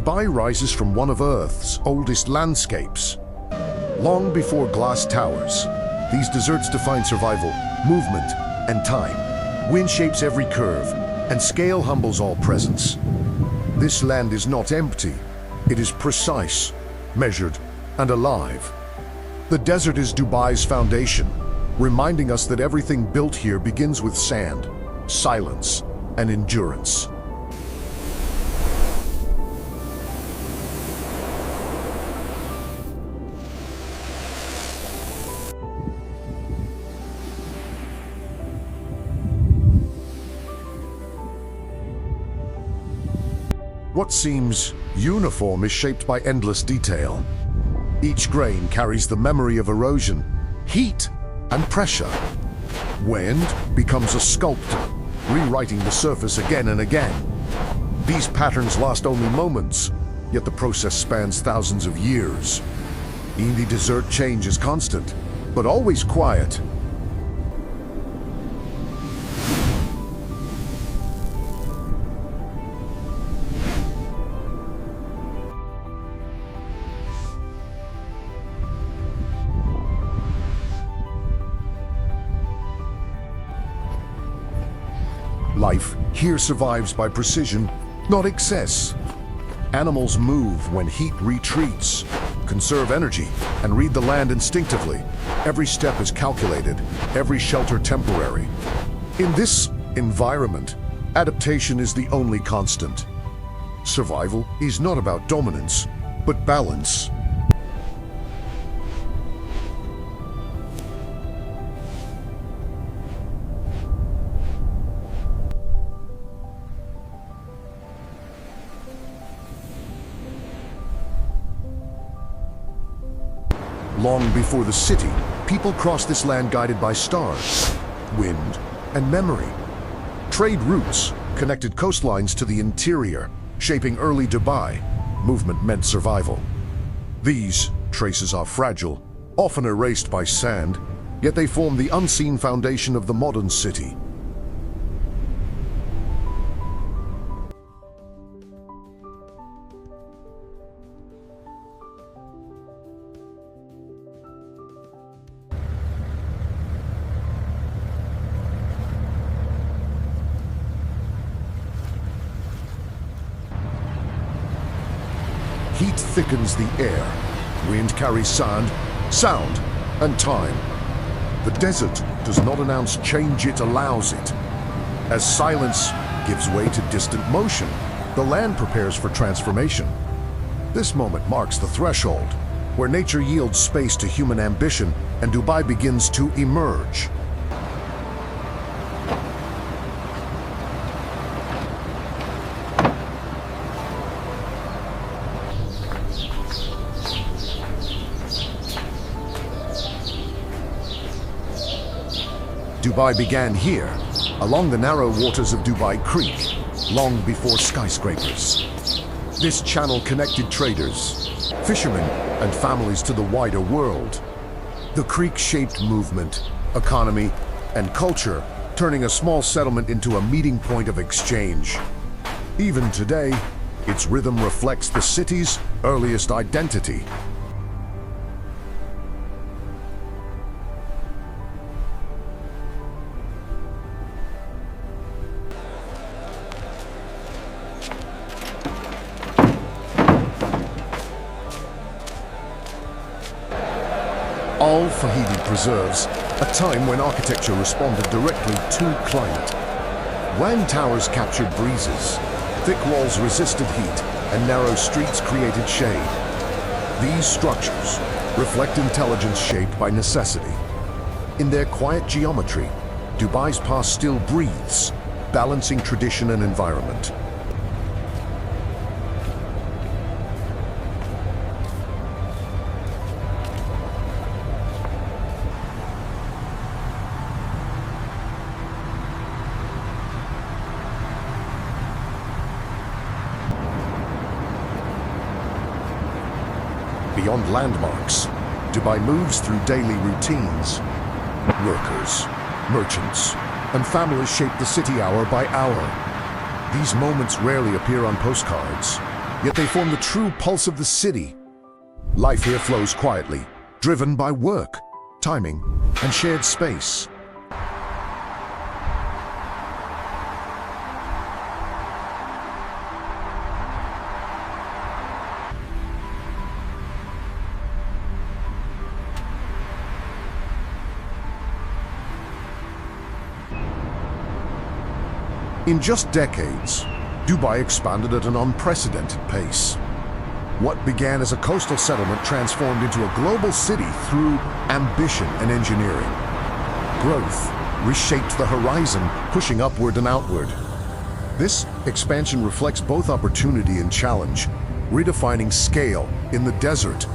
Dubai rises from one of Earth's oldest landscapes. Long before glass towers, these deserts define survival, movement, and time. Wind shapes every curve, and scale humbles all presence. This land is not empty. It is precise, measured, and alive. The desert is Dubai's foundation, reminding us that everything built here begins with sand, silence, and endurance. What seems uniform is shaped by endless detail. Each grain carries the memory of erosion, heat, and pressure. Wind becomes a sculptor, rewriting the surface again and again. These patterns last only moments, yet the process spans thousands of years. In the desert, change is constant, but always quiet. Life here survives by precision, not excess. Animals move when heat retreats, conserve energy, and read the land instinctively. Every step is calculated, every shelter temporary. In this environment, adaptation is the only constant. Survival is not about dominance, but balance. Long before the city, people crossed this land guided by stars, wind, and memory. Trade routes connected coastlines to the interior, shaping early Dubai. Movement meant survival. These traces are fragile, often erased by sand, yet they form the unseen foundation of the modern city. Heat thickens the air. Wind carries sand, sound, and time. The desert does not announce change, it allows it. As silence gives way to distant motion, the land prepares for transformation. This moment marks the threshold, where nature yields space to human ambition and Dubai begins to emerge. Dubai began here, along the narrow waters of Dubai Creek, long before skyscrapers. This channel connected traders, fishermen, and families to the wider world. The creek shaped movement, economy, and culture, turning a small settlement into a meeting point of exchange. Even today, its rhythm reflects the city's earliest identity. Al Fahidi preserves a time when architecture responded directly to climate. Wan towers captured breezes, thick walls resisted heat, and narrow streets created shade. These structures reflect intelligence shaped by necessity. In their quiet geometry, Dubai's past still breathes, balancing tradition and environment. Beyond landmarks, Dubai moves through daily routines. Workers, merchants, and families shape the city hour by hour. These moments rarely appear on postcards, yet they form the true pulse of the city. Life here flows quietly, driven by work, timing, and shared space. In just decades, Dubai expanded at an unprecedented pace. What began as a coastal settlement transformed into a global city through ambition and engineering. Growth reshaped the horizon, pushing upward and outward. This expansion reflects both opportunity and challenge, redefining scale in the desert.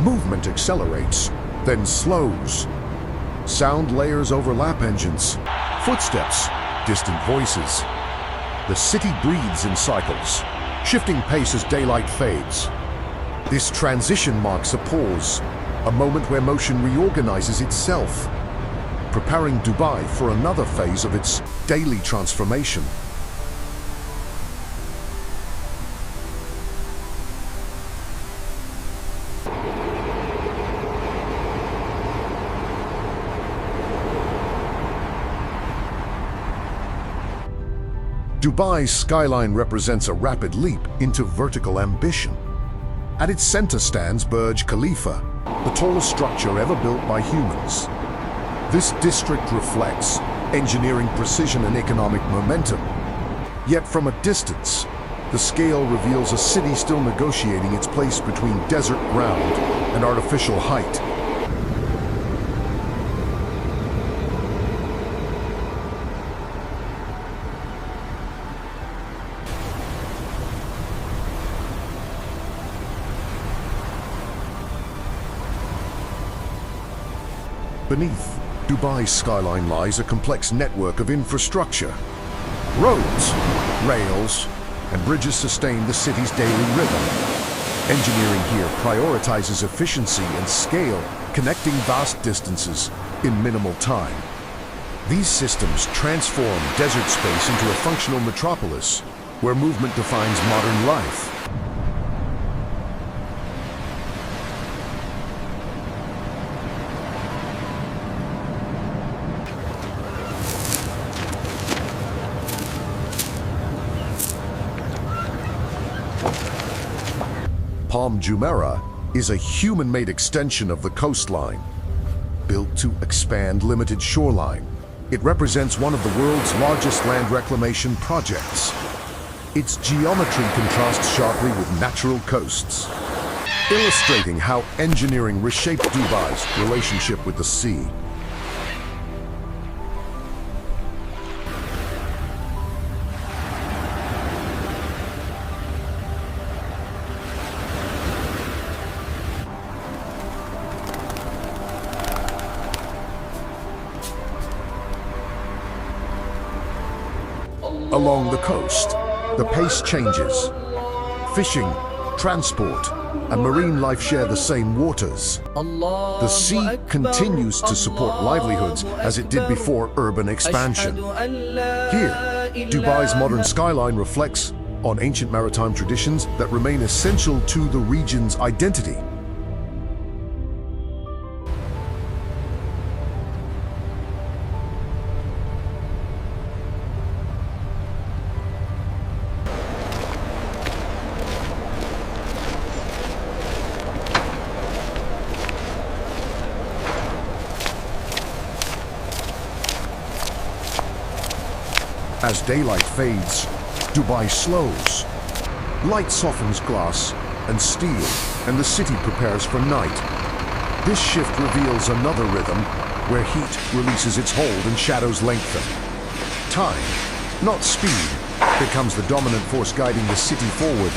Movement accelerates, then slows. Sound layers overlap engines. Footsteps, distant voices. The city breathes in cycles, shifting pace as daylight fades. This transition marks a pause, a moment where motion reorganizes itself, preparing Dubai for another phase of its daily transformation. Dubai's skyline represents a rapid leap into vertical ambition. At its center stands Burj Khalifa, the tallest structure ever built by humans. This district reflects engineering precision and economic momentum. Yet from a distance, the scale reveals a city still negotiating its place between desert ground and artificial height. Beneath Dubai's skyline lies a complex network of infrastructure. Roads, rails, and bridges sustain the city's daily rhythm. Engineering here prioritizes efficiency and scale, connecting vast distances in minimal time. These systems transform desert space into a functional metropolis, where movement defines modern life. Palm Jumeirah is a human-made extension of the coastline. Built to expand limited shoreline, it represents one of the world's largest land reclamation projects. Its geometry contrasts sharply with natural coasts, illustrating how engineering reshaped Dubai's relationship with the sea. Along the coast, the pace changes. Fishing, transport, and marine life share the same waters. The sea continues to support livelihoods as it did before urban expansion. Here, Dubai's modern skyline reflects on ancient maritime traditions that remain essential to the region's identity. As daylight fades, Dubai slows. Light softens glass and steel, and the city prepares for night. This shift reveals another rhythm, where heat releases its hold and shadows lengthen. Time, not speed, becomes the dominant force guiding the city forward.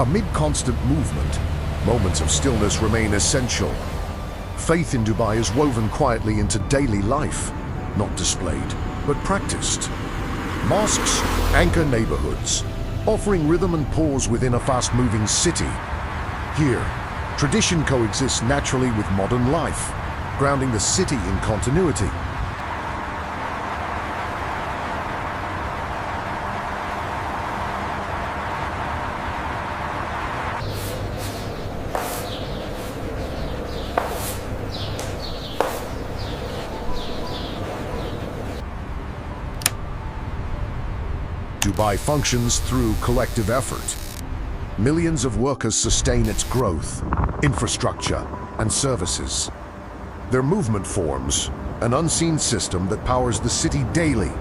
Amid constant movement, moments of stillness remain essential. Faith in Dubai is woven quietly into daily life, not displayed, but practiced. Mosques anchor neighborhoods, offering rhythm and pause within a fast-moving city. Here, tradition coexists naturally with modern life, grounding the city in continuity. Dubai functions through collective effort. Millions of workers sustain its growth, infrastructure, and services. Their movement forms an unseen system that powers the city daily.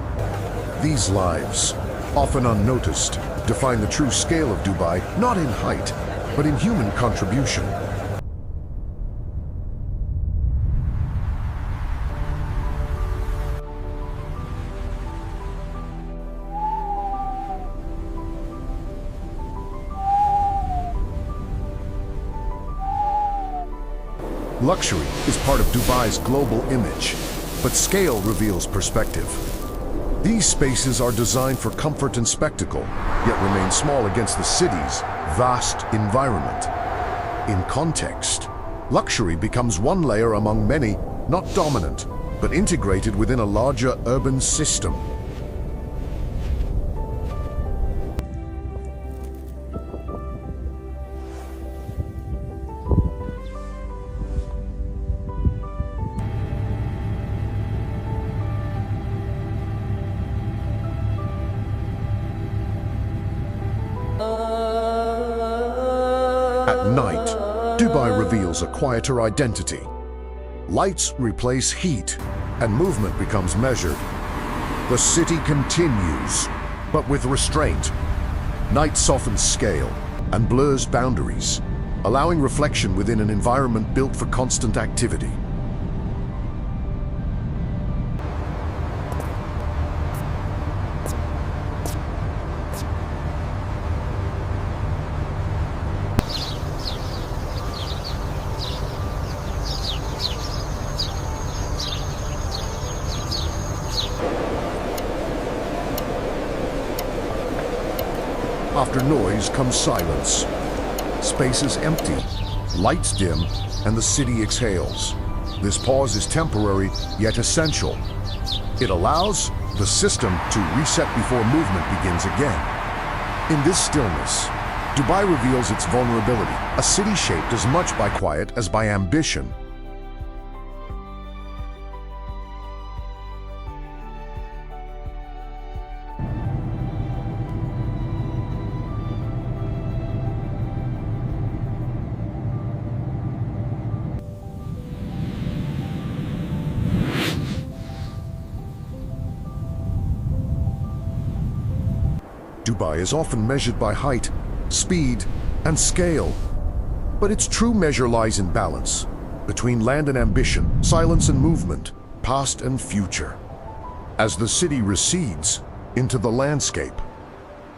These lives, often unnoticed, define the true scale of Dubai, not in height, but in human contribution. Luxury is part of Dubai's global image, but scale reveals perspective. These spaces are designed for comfort and spectacle, yet remain small against the city's vast environment. In context, luxury becomes one layer among many, not dominant, but integrated within a larger urban system. At night, Dubai reveals a quieter identity. Lights replace heat, and movement becomes measured. The city continues, but with restraint. Night softens scale and blurs boundaries, allowing reflection within an environment built for constant activity. After noise comes silence. Space is empty, lights dim, and the city exhales. This pause is temporary, yet essential. It allows the system to reset before movement begins again. In this stillness, Dubai reveals its vulnerability, a city shaped as much by quiet as by ambition. Dubai is often measured by height, speed, and scale. But its true measure lies in balance, between land and ambition, silence and movement, past and future. As the city recedes into the landscape,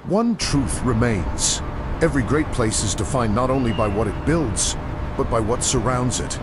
one truth remains. Every great place is defined not only by what it builds, but by what surrounds it.